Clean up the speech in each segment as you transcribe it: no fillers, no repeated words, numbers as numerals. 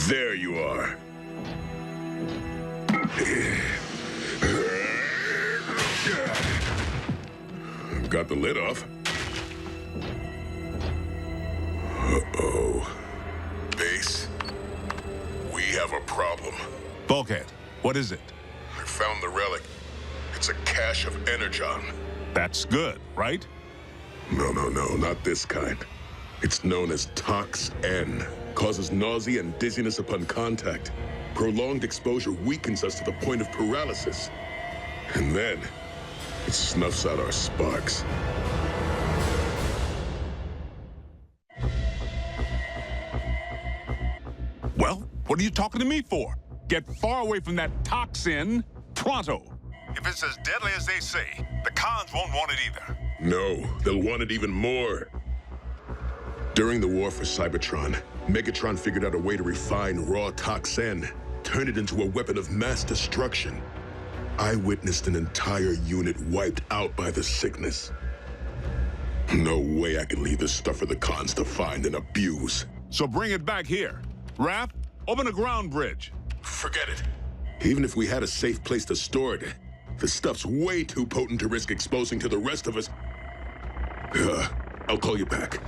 There you are. Got the lid off. Uh-oh. Base, we have a problem. Bulkhead, what is it? I found the relic. It's a cache of energon. That's good, right? No, not this kind. It's known as Tox-En. Causes nausea and dizziness upon contact. Prolonged exposure weakens us to the point of paralysis. And then, it snuffs out our sparks. Well, what are you talking to me for? Get far away from that Tox-En, pronto. If it's as deadly as they say, the cons won't want it either. No, they'll want it even more. During the war for Cybertron, Megatron figured out a way to refine raw Tox-En, turn it into a weapon of mass destruction. I witnessed an entire unit wiped out by the sickness. No way I can leave this stuff for the cons to find and abuse. So bring it back here. Raph, open a ground bridge. Forget it. Even if we had a safe place to store it, the stuff's way too potent to risk exposing to the rest of us. I'll call you back.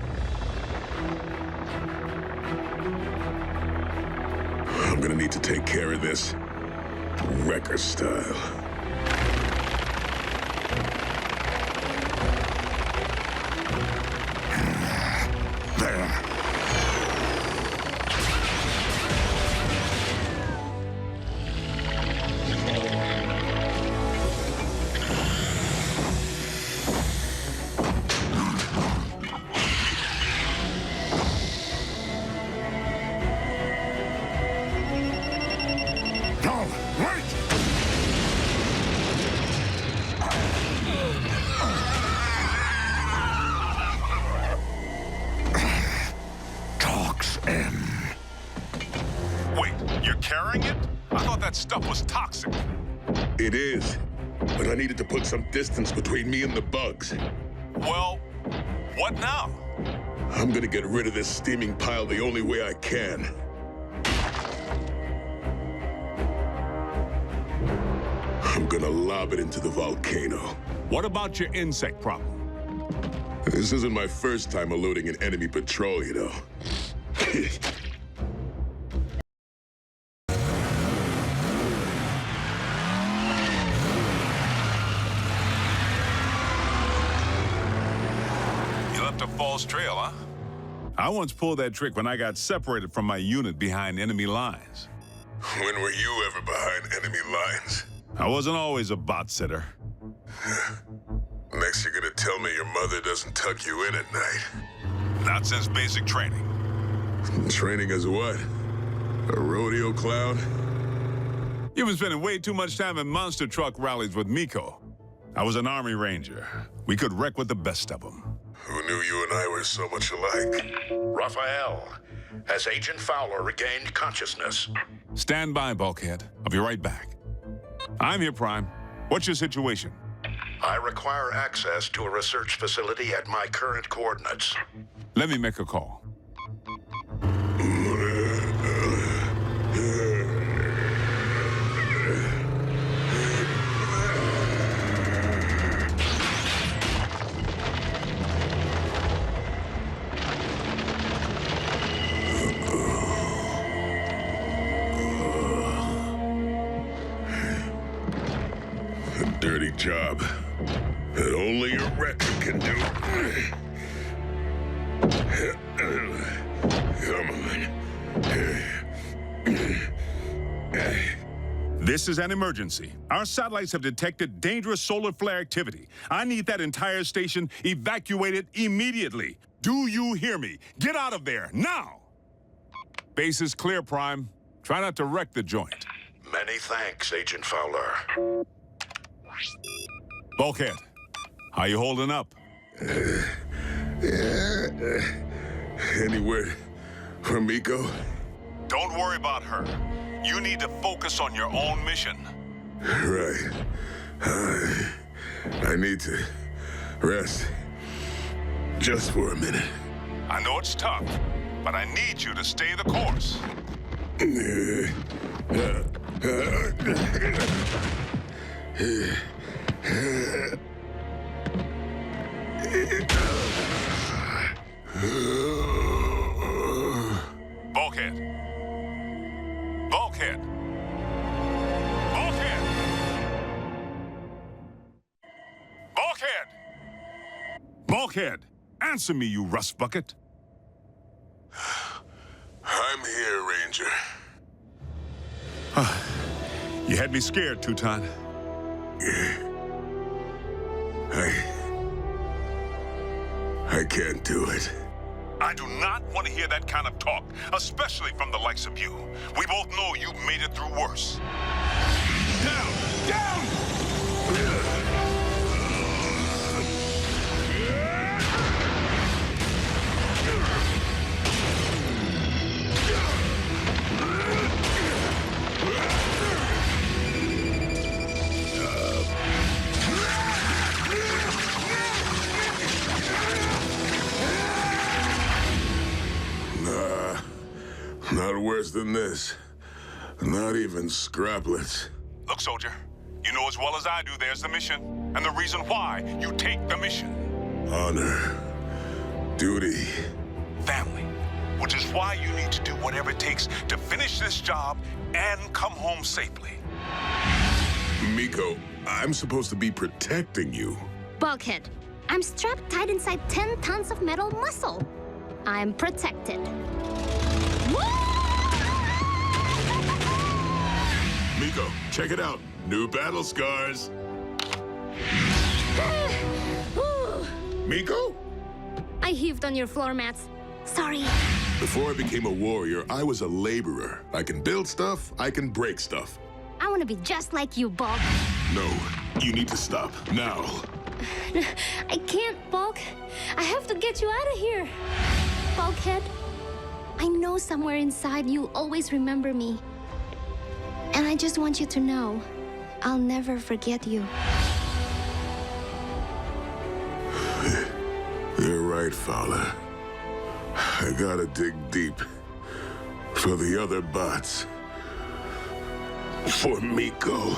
I'm gonna need to take care of this. Wrecker style. There. Wait, you're carrying it? I thought that stuff was toxic. It is, but I needed to put some distance between me and the bugs. Well, what now? I'm gonna get rid of this steaming pile the only way I can. I'm gonna lob it into the volcano. What about your insect problem? This isn't my first time eluding an enemy patrol, you know. You left a false trail, huh? I once pulled that trick when I got separated from my unit behind enemy lines. When were you ever behind enemy lines? I wasn't always a bot sitter. Next you're gonna tell me your mother doesn't tuck you in at night. Not since basic training. Training as what? A rodeo clown? You've been spending way too much time in monster truck rallies with Miko. I was an army ranger. We could wreck with the best of them. Who knew you and I were so much alike? Raphael, has Agent Fowler regained consciousness? Stand by, Bulkhead. I'll be right back. I'm here, Prime. What's your situation? I require access to a research facility at my current coordinates. Let me make a call. Dirty job that only a wrecker can do. Come on. This is an emergency. Our satellites have detected dangerous solar flare activity. I need that entire station evacuated immediately. Do you hear me? Get out of there, now! Base is clear, Prime. Try not to wreck the joint. Many thanks, Agent Fowler. Bulkhead, how you holding up? Any word from Miko? Don't worry about her. You need to focus on your own mission. Right. I need to rest just for a minute. I know it's tough, but I need you to stay the course. Bulkhead. Bulkhead. Bulkhead. Bulkhead. Bulkhead. Answer me, you rust bucket. I'm here, Ranger. You had me scared, Teuton. I can't do it. I do not want to hear that kind of talk, especially from the likes of you. We both know you made it through worse. Down! Down! Not worse than this. Not even scraplets. Look, soldier, you know as well as I do there's the mission, and the reason why you take the mission. Honor. Duty. Family. Which is why you need to do whatever it takes to finish this job and come home safely. Miko, I'm supposed to be protecting you. Bulkhead, I'm strapped tight inside 10 tons of metal muscle. I'm protected. Miko, check it out. New battle scars. Miko? I heaved on your floor mats. Sorry. Before I became a warrior, I was a laborer. I can build stuff, I can break stuff. I want to be just like you, Bulk. No, you need to stop, now. I can't, Bulk. I have to get you out of here. Bulkhead, I know somewhere inside you always remember me. And I just want you to know, I'll never forget you. You're right, Fowler. I gotta dig deep. For the other bots. For Miko.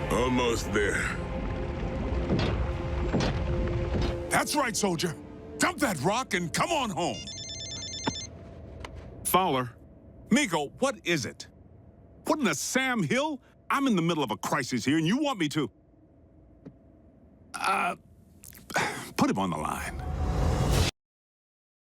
Almost there. That's right, soldier. Dump that rock and come on home. Fowler. Miko, what is it? What in the Sam Hill? I'm in the middle of a crisis here, and you want me to... Put him on the line.